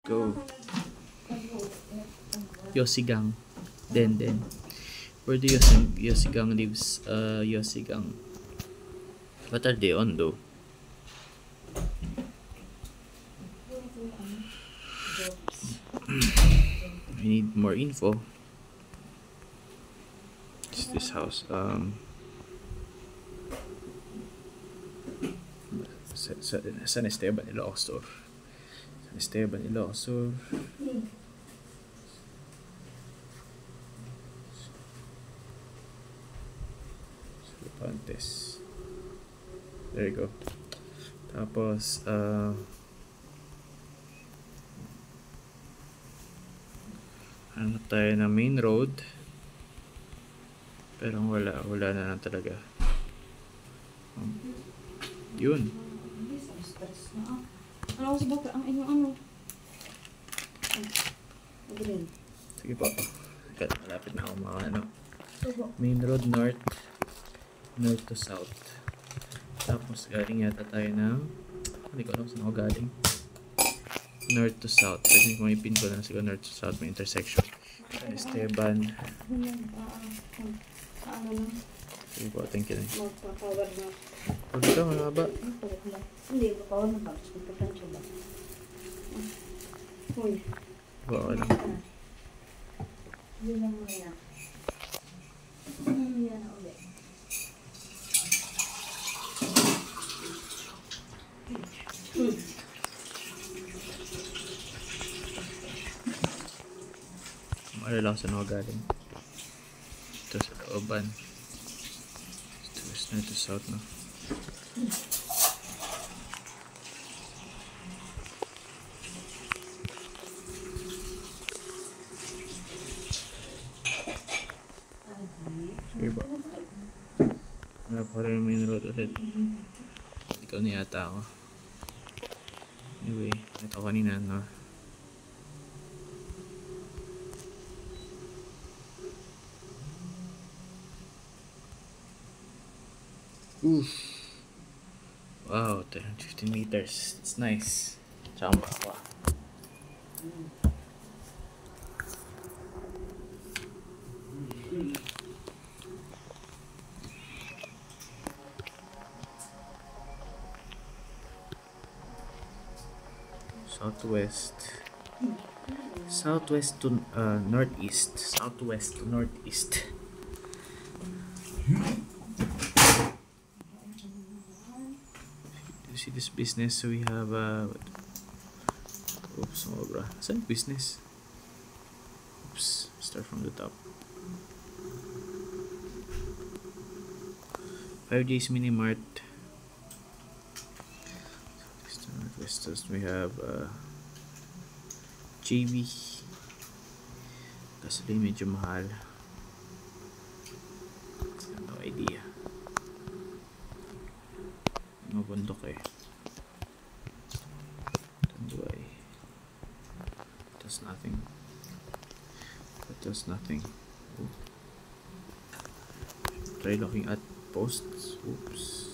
go. Yosigang. Then. Where do Yosigang lives? Yosigang. What are they on though? I need more info. It's this house. San Esteban, Ilocos. San Esteban, Ilocos. Pantes. There you go. Tapos, hanap tayo ng main road. Pero wala na lang talaga. Yun. Ano sa baka ang inyong ano? Sige po. Malapit na ako mga ano. Main road north to south. Tapos galing yata tayo ng hindi ko alam saan ako galing. North to south. Pwede kong ipin ko na siguro north to south. May intersection. San Esteban. Ano na? Sige po, thank you. Magpapawar na. Pwede ka, mahaba. Hindi, magpapawar na ba? Magpapawar ba? Uy. Oo, lang. Yun lang mo yan. Yan na ulit. Maalala ko saan ako galing. Ito sa looban. Ito is north to south, no? Sige ba? Wala pa rin yung main road ulit. Ikaw na yata ako. Anyway, ito kanina, no? Oof. Wow, 15 meters. It's nice. Tsaka ako. Southwest to northeast. Southwest to northeast. You see this business? So we have oops, sobra. Saan business? Oops, start from the top. 5 days mini mart. We have JV. Gasoline medyo mahal. No idea. Mabundok eh. Tanduay. Does nothing. That does nothing. Ooh. Try looking at posts. Oops.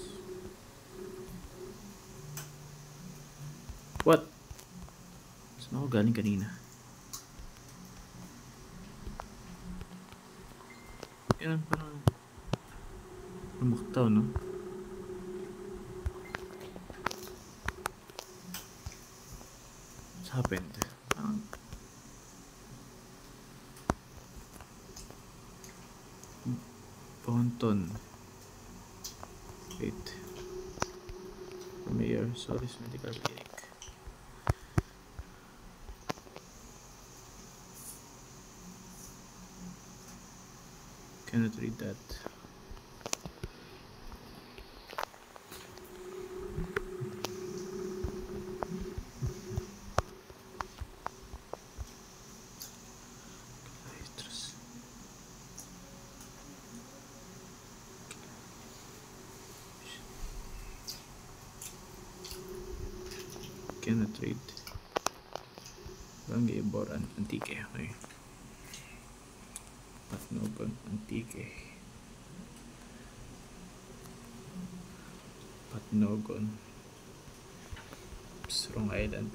What? Saan ako galing kanina? Yan, parang lumaktaw, no? What's happened? Ponton. Wait. Mayor, Solis Medical Clinic. Cannot read that. Cannot read. Barangay Boran Antique. Okay. Patnogon Antique. Patnogon. Oops, wrong island.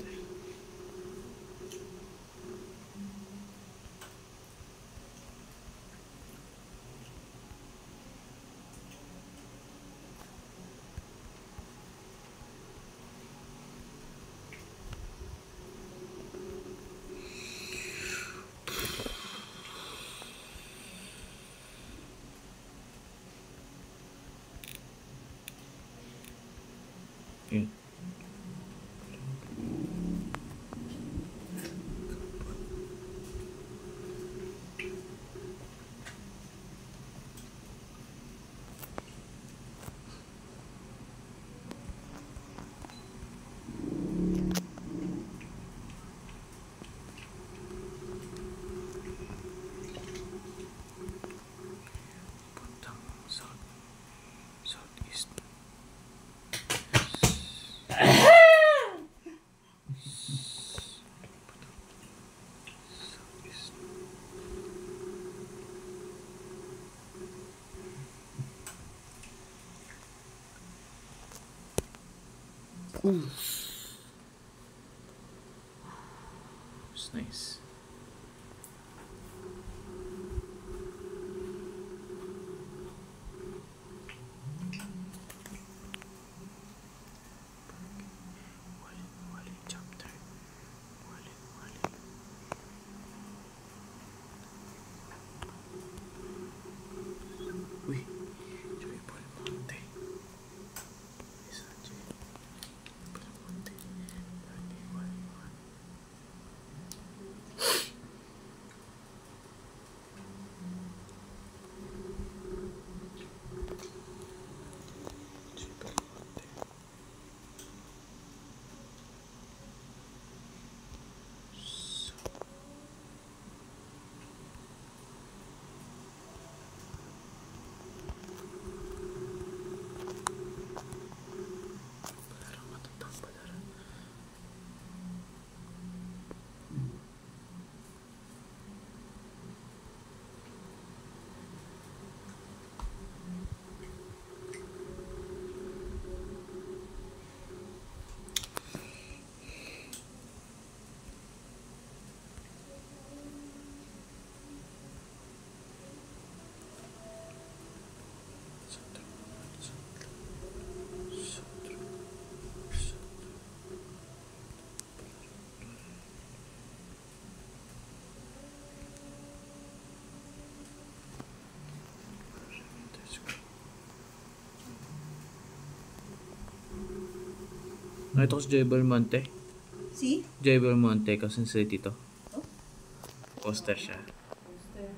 It's nice. Wali chapter. Wali. Uy, Joyful Monte. Isa, Joyful Monte. Wali. Joyful Monte. Parang matatang padara. Nakita ko si Joy Belmonte. Si? Joy Belmonte, Quezon City to. Oh? Poster siya. Poster.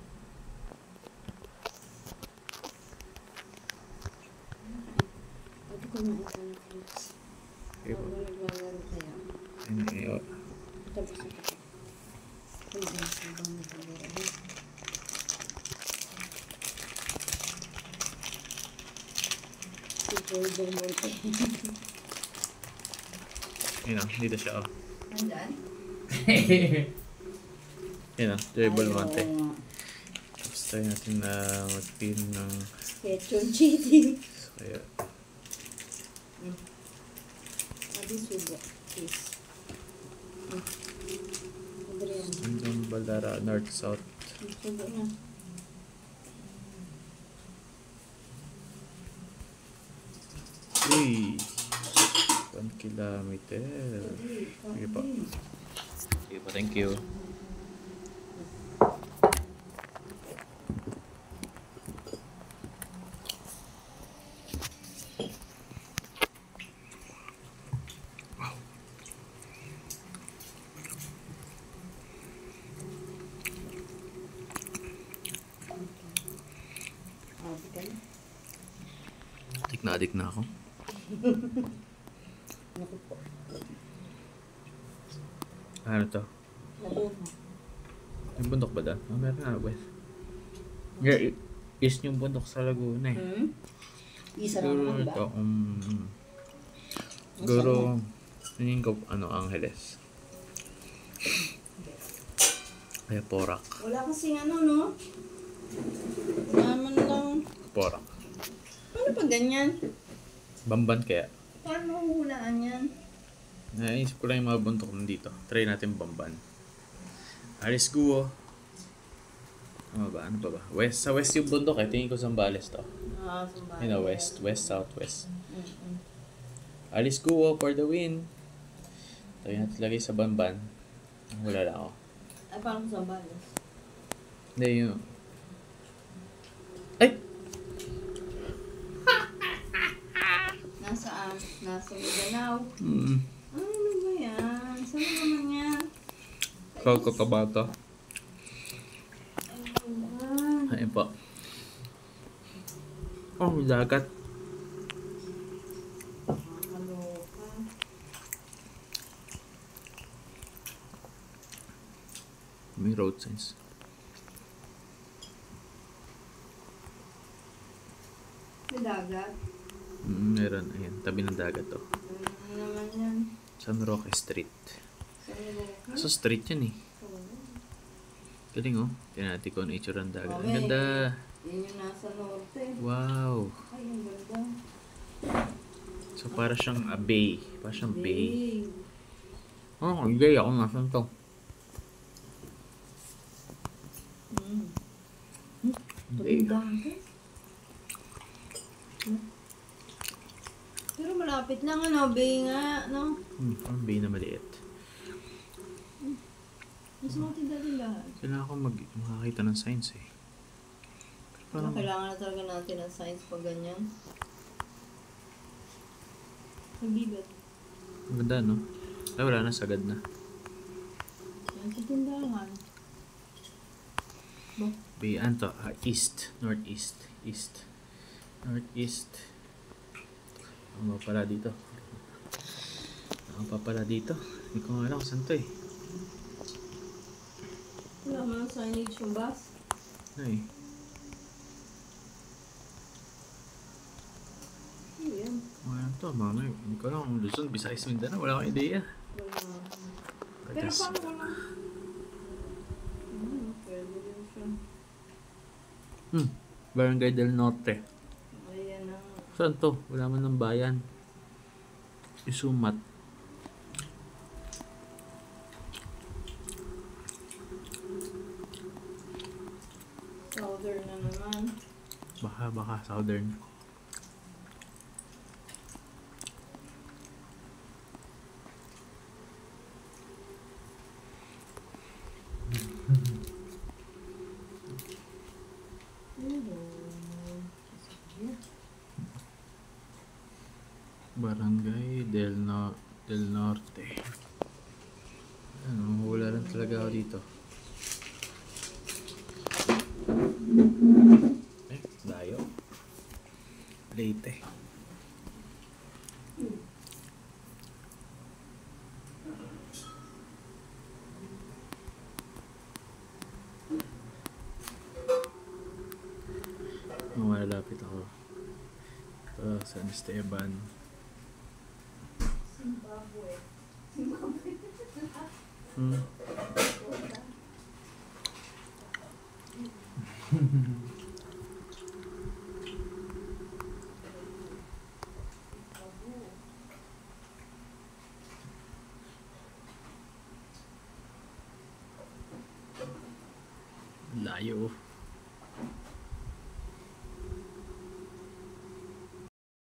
Pwede ko makita ng clips. Okay po. Habang naglalaro tayo. Ayun. Tapos ito. Kumain sa habang naglalaro. Si Joy Belmonte. Yun o, dito siya o. Nandaan? Yun o, Joy Belmonte. Oo nga. Tapos try natin na mag-pin ng... Quezon City. Kaya, Adi subo. Please. Adrian. hanggang Balara, North-South. Subo na. Uy! 1 kilometer. Sige po. Sige po, thank you. Wow. Adik na ako. Naku po. Ano to? Laguna. Yung bundok ba doon? Oh, meron na, west. Yeah, is yung bundok sa Laguna eh. Isa Siguro lang ito, ba? siguro, tingin ko, Angeles. Kaya Porac. Wala kasing ano, no? Wala man lang. Porac. Paano pag ganyan? Bamban kaya. Paano hulaan yan? Naisip ko lang yung mga bundok nandito. Try natin Bamban. Aris Guo. Ano ba? Ano ba ba? West. Sa west yung bundok eh. Tingin ko Zambales to. Sumbayan. You know, west, southwest. Mm-mm. Alice Guo for the win. Tayo natin lagay sa Bamban. Wala lang ako. Ay, parang Zambales. Hindi yun. Ay! Nasaan? Nasa Mindanao. Mm. Ano ba yan? Saan naman yan? Kalkatabato. Ayun. Ayun po. Oh, may dagat. Nakakaloka. May road signs. May dagat. Meron. Ayan. Tabi ng dagat to. Ano naman yan? San Roque Street. Saan Roca? So, street yan eh. Oo. Galing oh. Tingnan natin kung ano itsura ng dagat. Ang Okay. ganda. Yan yung nasa norte. Wow. Ay, ang ganda. So, para siyang bay. Para siyang bay. Hey. Oh, bay ako. Nasaan to? Mm. Bay. Dami. Pero malapit lang ano, bay nga, no? Parang bay na maliit. Mas mga tindahan. Kailangan ko makakita ng signs eh. Pero Parang, kailangan na talaga natin ng science pag ganyan. Nagbibet. ang ganda no? Ay, wala na. Sagad na. Yan sa tindahan. Bay, ano to? East. Northeast. East. Northeast. Ano pa pala dito? Ano pa pala dito? Hindi ko nga alam kung saan to eh. Wala mo ng signage yung bus. Ay. Ano yan? Ano to? Mga hindi ko alam kung Luzon, Visayas, Mindanao. Wala akong ideya. Wala. But Pero that's- paano wala? Pwede din siya. Barangay del Norte. Ayan ang... Saan to? Wala man ng bayan. Isumat. Southern na naman. Baka southern. Barangay del Norte. Ano, wala lang talaga ako dito. Dayo. Leyte. Malapit ako. San Esteban. Zimbabwe. Layo.